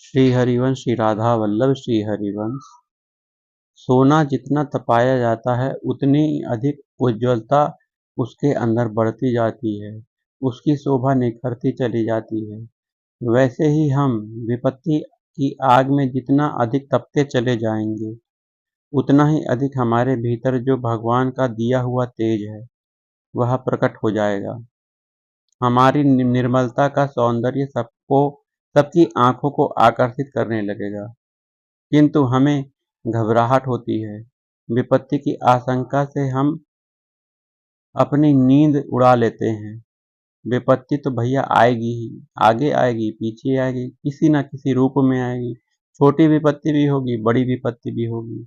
श्री हरिवंश श्री राधा वल्लभ श्री हरिवंश। सोना जितना तपाया जाता है उतनी अधिक उज्ज्वलता उसके अंदर बढ़ती जाती है, उसकी शोभा निखरती चली जाती है। वैसे ही हम विपत्ति की आग में जितना अधिक तपते चले जाएंगे उतना ही अधिक हमारे भीतर जो भगवान का दिया हुआ तेज है वह प्रकट हो जाएगा। हमारी निर्मलता का सौंदर्य सबकी आंखों को आकर्षित करने लगेगा। किंतु हमें घबराहट होती है, विपत्ति की आशंका से हम अपनी नींद उड़ा लेते हैं। विपत्ति तो भैया आएगी ही, आगे आएगी, पीछे आएगी, किसी ना किसी रूप में आएगी। छोटी विपत्ति भी होगी, बड़ी विपत्ति भी होगी,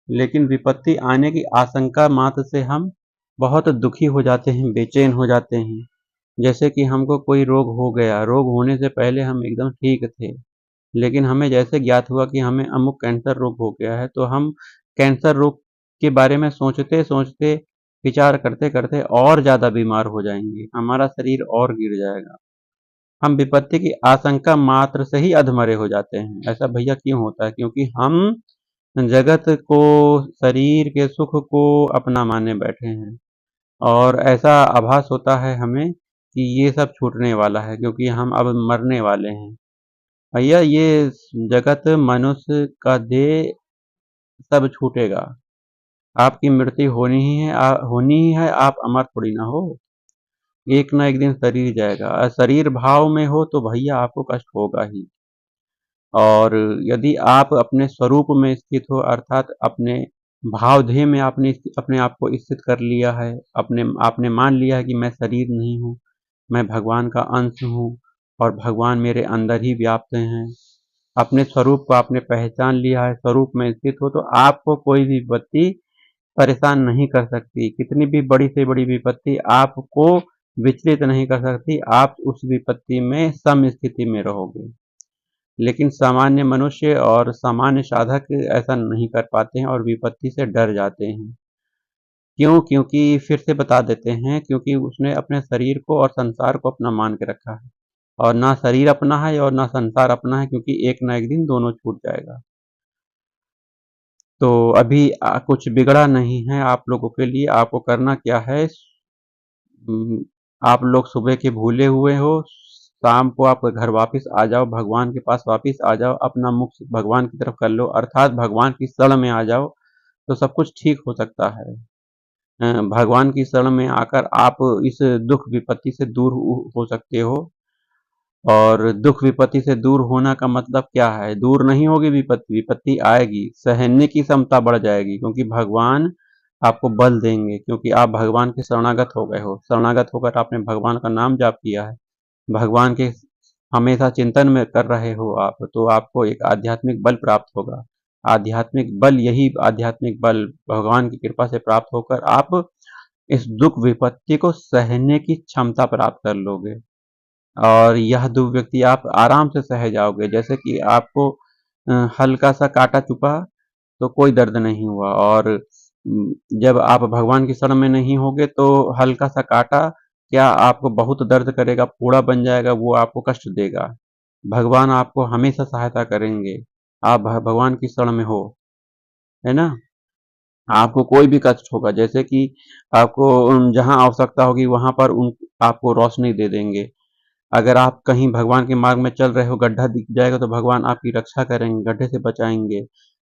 लेकिन विपत्ति आने की आशंका मात्र से हम बहुत दुखी हो जाते हैं, बेचैन हो जाते हैं। जैसे कि हमको कोई रोग हो गया, रोग होने से पहले हम एकदम ठीक थे, लेकिन हमें जैसे ज्ञात हुआ कि हमें अमुक कैंसर रोग हो गया है, तो हम कैंसर रोग के बारे में सोचते सोचते, विचार करते करते और ज़्यादा बीमार हो जाएंगे, हमारा शरीर और गिर जाएगा। हम विपत्ति की आशंका मात्र से ही अधमरे हो जाते हैं। ऐसा भैया क्यों होता है? क्योंकि हम जगत को, शरीर के सुख को अपना माने बैठे हैं, और ऐसा आभास होता है हमें कि ये सब छूटने वाला है, क्योंकि हम अब मरने वाले हैं। भैया ये जगत, मनुष्य का देह सब छूटेगा, आपकी मृत्यु होनी ही है, आप अमर थोड़ी ना हो। एक ना एक दिन शरीर जाएगा, और शरीर भाव में हो तो भैया आपको कष्ट होगा ही। और यदि आप अपने स्वरूप में स्थित हो, अर्थात अपने भावधेय में आपने अपने आप को स्थित कर लिया है, आपने मान लिया है कि मैं शरीर नहीं हूँ, मैं भगवान का अंश हूँ और भगवान मेरे अंदर ही व्याप्त हैं, अपने स्वरूप को आपने पहचान लिया है, स्वरूप में स्थित हो, तो आपको कोई भी विपत्ति परेशान नहीं कर सकती। कितनी भी बड़ी से बड़ी विपत्ति आपको विचलित नहीं कर सकती, आप उस विपत्ति में सम स्थिति में रहोगे। लेकिन सामान्य मनुष्य और सामान्य साधक ऐसा नहीं कर पाते हैं और विपत्ति से डर जाते हैं। क्यों? क्योंकि फिर से बता देते हैं, क्योंकि उसने अपने शरीर को और संसार को अपना मान के रखा है, और ना शरीर अपना है और ना संसार अपना है, क्योंकि एक ना एक दिन दोनों छूट जाएगा। तो अभी कुछ बिगड़ा नहीं है आप लोगों के लिए। आपको करना क्या है, आप लोग सुबह के भूले हुए हो, शाम को आप घर वापस आ जाओ, भगवान के पास वापस आ जाओ, अपना मुख भगवान की तरफ कर लो, अर्थात भगवान की शरण में आ जाओ, तो सब कुछ ठीक हो सकता है। भगवान की शरण में आकर आप इस दुख विपत्ति से दूर हो सकते हो। और दुख विपत्ति से दूर होना का मतलब क्या है? दूर नहीं होगी विपत्ति, विपत्ति आएगी, सहने की क्षमता बढ़ जाएगी, क्योंकि भगवान आपको बल देंगे, क्योंकि आप भगवान के शरणागत हो गए हो। शरणागत होकर आपने भगवान का नाम जाप किया है, भगवान के हमेशा चिंतन में कर रहे हो आप, तो आपको एक आध्यात्मिक बल प्राप्त होगा। आध्यात्मिक बल, यही आध्यात्मिक बल भगवान की कृपा से प्राप्त होकर आप इस दुख विपत्ति को सहने की क्षमता प्राप्त कर लोगे, और यह दुख व्यक्ति आप आराम से सह जाओगे। जैसे कि आपको हल्का सा कांटा चुभा तो कोई दर्द नहीं हुआ, और जब आप भगवान की शरण में नहीं होगे तो हल्का सा कांटा क्या आपको बहुत दर्द करेगा, फोड़ा बन जाएगा, वो आपको कष्ट देगा। भगवान आपको हमेशा सहायता करेंगे, आप भगवान की शरण में हो, है ना। आपको कोई भी कष्ट होगा, जैसे कि आपको जहाँ आवश्यकता होगी वहां पर आपको रोशनी दे देंगे। अगर आप कहीं भगवान के मार्ग में चल रहे हो, गड्ढा दिख जाएगा तो भगवान आपकी रक्षा करेंगे, गड्ढे से बचाएंगे।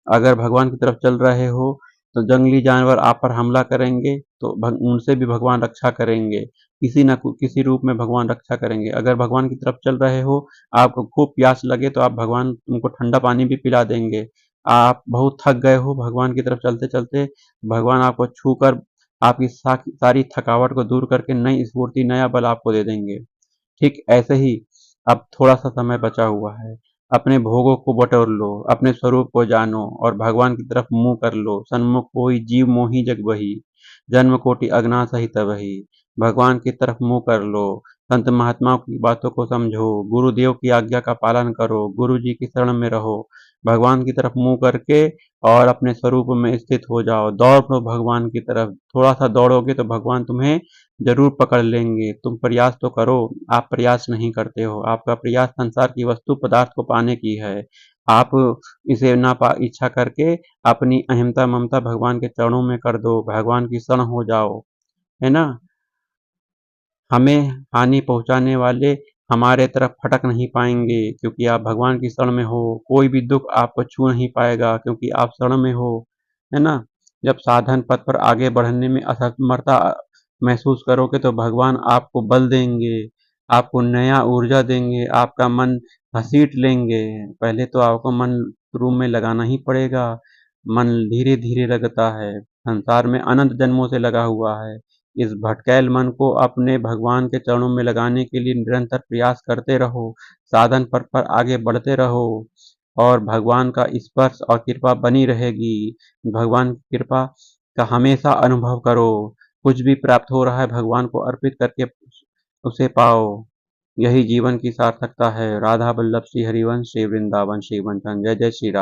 अगर भगवान की तरफ चल रहे हो तो जंगली जानवर आप पर हमला करेंगे तो उनसे भी भगवान रक्षा करेंगे, किसी न किसी रूप में भगवान रक्षा करेंगे। अगर भगवान की तरफ चल रहे हो, आपको खूब प्यास लगे तो आप भगवान उनको ठंडा पानी भी पिला देंगे। आप बहुत थक गए हो भगवान की तरफ चलते चलते, भगवान आपको छूकर आपकी सारी थकावट को दूर करके नई स्फूर्ति, नया बल आपको दे देंगे। ठीक ऐसे ही अब थोड़ा सा समय बचा हुआ है, अपने भोगों को बटोर लो, अपने स्वरूप को जानो और भगवान की तरफ मुंह कर लो। सन्मुख होई जीव मोहि जग बही, जन्म कोटि अगना सहित वही। भगवान की तरफ मुंह कर लो, संत महात्माओं की बातों को समझो, गुरुदेव की आज्ञा का पालन करो, गुरु जी की शरण में रहो, भगवान की तरफ मुंह करके और अपने स्वरूप में स्थित हो जाओ। दौड़ पड़ो भगवान की तरफ। थोड़ा सा दौड़ोगे तो भगवान तुम्हें जरूर पकड़ लेंगे। तुम प्रयास तो करो। आप प्रयास नहीं करते हो। आपका प्रयास संसार की वस्तु पदार्थ को पाने की है। आप इसे ना पा इच्छा करके अपनी अहमता ममता भगवान के चरणों में कर दो। भगवान की शरण हो जाओ, है ना। हमें हानि पहुंचाने वाले हमारे तरफ फटक नहीं पाएंगे, क्योंकि आप भगवान की शरण में हो। कोई भी दुख आपको छू नहीं पाएगा, क्योंकि आप शरण में हो, है ना। जब साधन पथ पर आगे बढ़ने में असमर्थता महसूस करोगे तो भगवान आपको बल देंगे, आपको नया ऊर्जा देंगे, आपका मन घसीट लेंगे। पहले तो आपको मन रूम में लगाना ही पड़ेगा। मन धीरे धीरे लगता है। संसार में अनंत जन्मों से लगा हुआ है। इस भटकैल मन को अपने भगवान के चरणों में लगाने के लिए निरंतर प्रयास करते रहो। साधन पथ पर आगे बढ़ते रहो और भगवान का स्पर्श और कृपा बनी रहेगी। भगवान की कृपा का हमेशा अनुभव करो। कुछ भी प्राप्त हो रहा है भगवान को अर्पित करके उसे पाओ। यही जीवन की सार्थकता है। राधा वल्लभ श्री हरिवंश, श्री वृंदावन, श्री मंथन। जय जय श्री राधे।